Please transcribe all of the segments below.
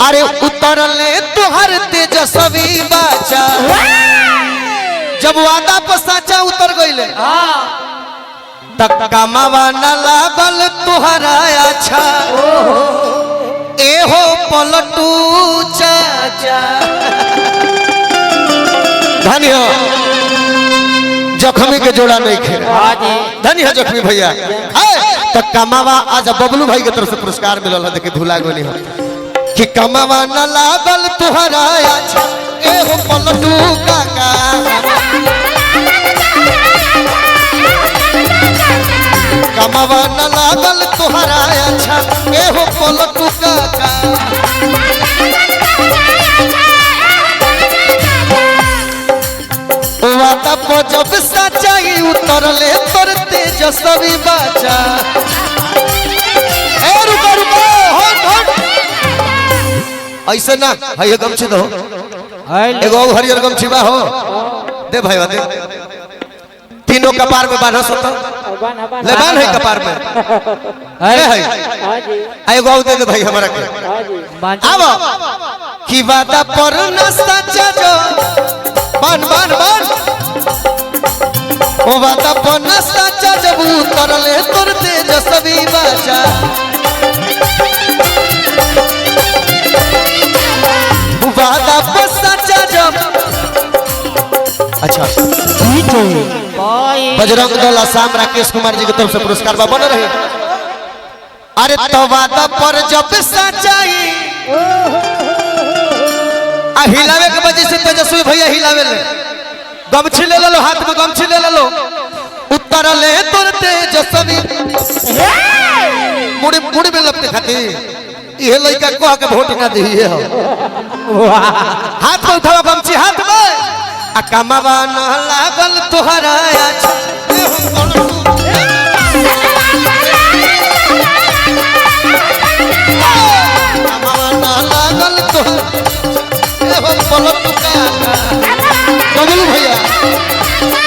अरे उतरले तुहर तेजस्वी बाचा जब वादा पर साचा उतर गईले तक कमावा न लागल तुहरा अच्छा एहो पलटू चाचा धन्य जख्मी के जोड़ा नहीं खेल धन्य जख्मी भैया तक कमावा आज बबलू भाई के तरफ से पुरस्कार मिलल है। देखिए भुला गई हो कि कमावा न लागल तुहरा अच्छा एहो पलटू काका कमावा न लागल तुहरा अच्छा एहो पलटू काका वादा पर जब सच्चाई उतरले तोर तेजस्वी बाचा ए रुको रुको हट हट ऐसे ना है गमछी दो एगो हरियर गमछी बा हो दे भाई दे तीनों कपार में बांधा सो तो ले बांध है कपार में है एगो दे दे भाई हमरा के अब की वादा पर न सच्चा जो बांध बांध बांध ओ वादा पर न सच्चा जब उतरले तोर तेजस्वी बाचा वादा पर सच्चा जब अच्छा बजरंग दल आसाम राकेश कुमार जी की तरफ से पुरस्कार बा बन रहे। अरे तो वादा पर जब सच्चाई हिलावे के वजह से तेजस्वी भैया हिलावे ले गमछी ले लो हाथ में गमछी ले लो उतरले तोर तेजस्वी मुड़ी मुड़ी में लपटे खाती ये लड़का कह के वोट ना दिए हाथ में उठाओ गमछी हाथ में आ कमावा न लागल तुहरा अच्छा कमावा न लागल तुहरा एहो पलटू काका बबलू भैया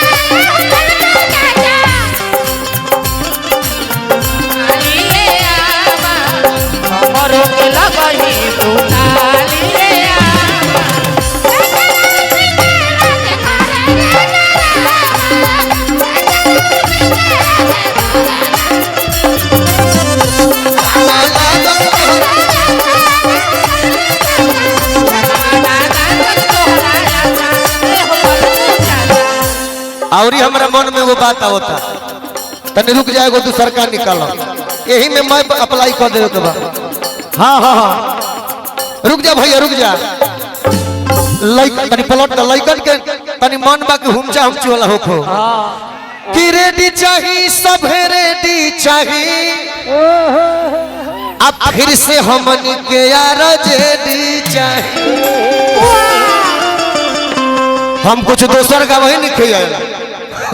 और हमारा मन में वो बात होता तनी रुक जाएगा तू सरकार निकालो यही में मैं अप्लाई कर दे तो हाँ हाँ हाँ रुक जा भैया रुक जा तनी पलट लइकन के तनी मन बा के हुमचा हुमची वाला होखो कि रेडी चाहिए सब रेडी चाहिए अब फिर से हमन के यार जेडी चाहिए हम कुछ दोसर का वही नहीं खेला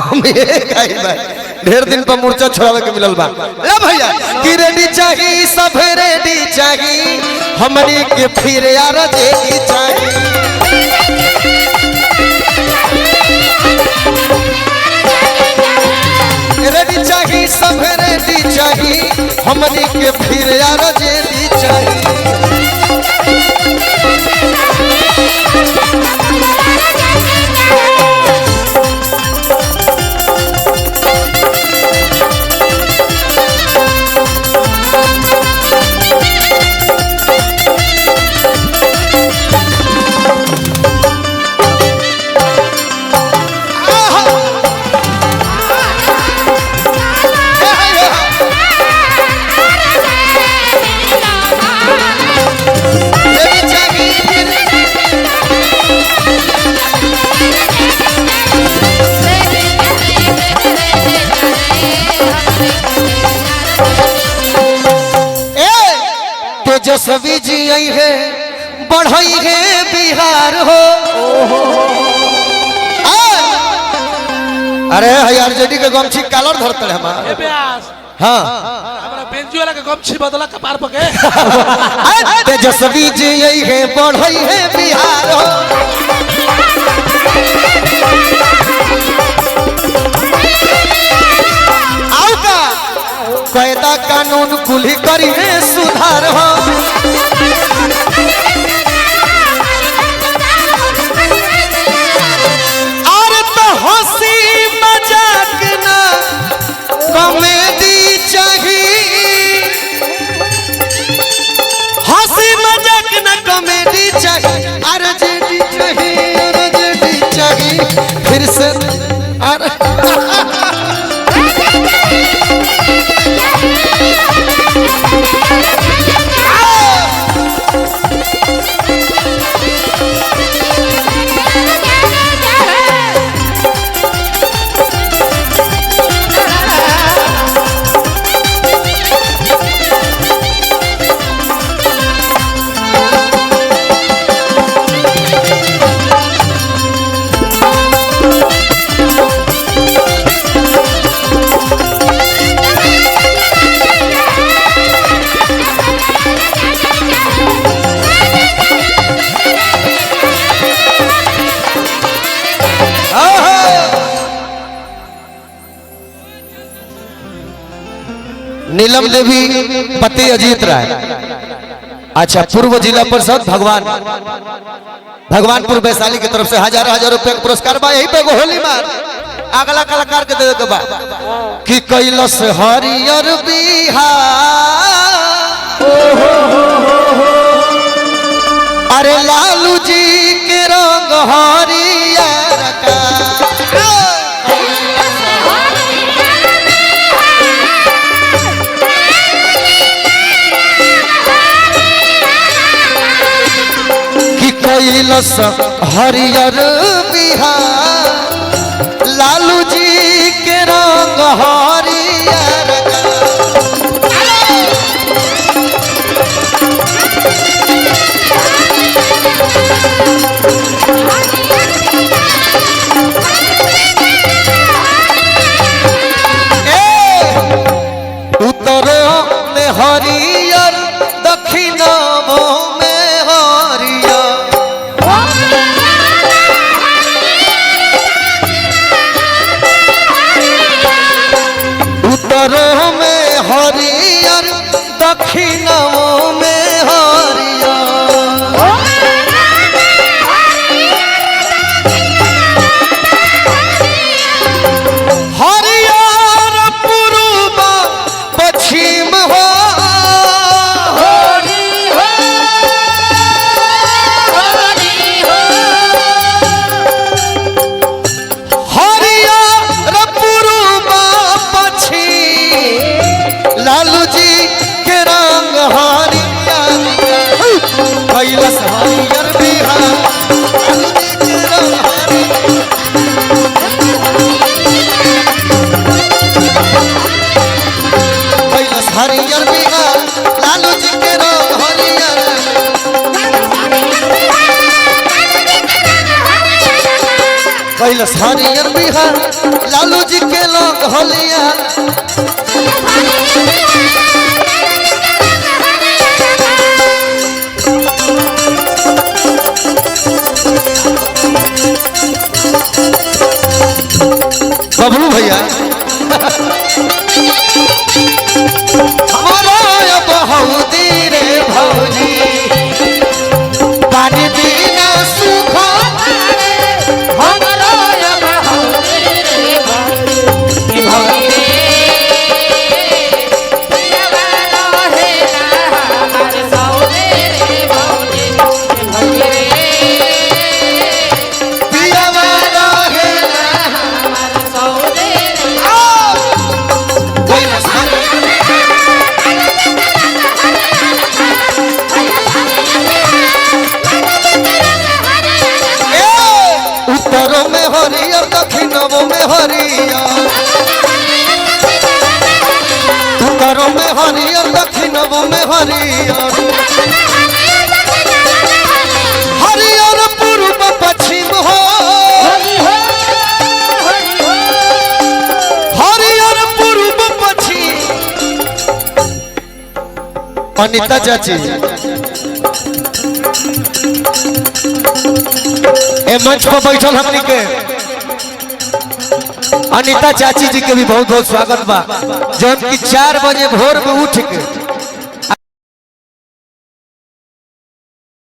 हम ये गाई भाई ढेर दिन पर मूर्छा छोड़ावे के मिलल बा ए भैया कि रेडी चाहिए सब रेडी चाहिए हमनी के फिर यार जेडी चाहिए रेडी चाहिए सब रेडी चाहिए हमनी के फिर यार जेडी चाहिए तेजस्वी जी आई है बढ़ई है बिहार हो अरे आरजेडी के गमछी कालर धरते हैं हमारे हाँ हमारा बेंची वाला के गमछी बदला कपार पके तेजस्वी जी आई है बढ़ई है बिहार हो आओ का कायदा कानून कुली करी है सुधार हो नीलम देवी पति अजीत राय। अच्छा, पूर्व जिला परिषद भगवानपुर वैशाली की तरफ से हजार रुपए का पुरस्कार बा। यही पे होली मार अगला कलाकार के दे के बा कि कैलस हरियर बिहार। अरे लालू जी के रंग हरियर का कैलस हरियर बिहार। लालू जी के रंग हरियर उत्तरों में हरियर दक्षिणों में हरियर। उत्तरों में हरियर दक्षिणों में हरियर। हरियर पूर्व पश्चिम हो लालू जी के रंग हरियर। कैलस हरियर बिहार। लालू जी के रंग हरियर। कैलस हरियर बिहार। लालू जी के रंग हरियर। कैलस हरियर बिहार। लालू जी के रंग हरियर। बबलू भैया हमारा बहुदी रे भौजी पानी दीना सुखा। हमारा बहुदी रे भौजी उत्तरों में हरियर दक्षिणों में हरियर। उत्तरों में हरियर दक्षिणों में हरियर। हरियर पूर्व पश्चिम हो। हरियर पूर्व पश्चिम। अनिता चाची मंच पर बैठल हमनी के अनिता चाची जी के भी बहुत बहुत स्वागत बा, जौन की 4 बजे भोर में उठ के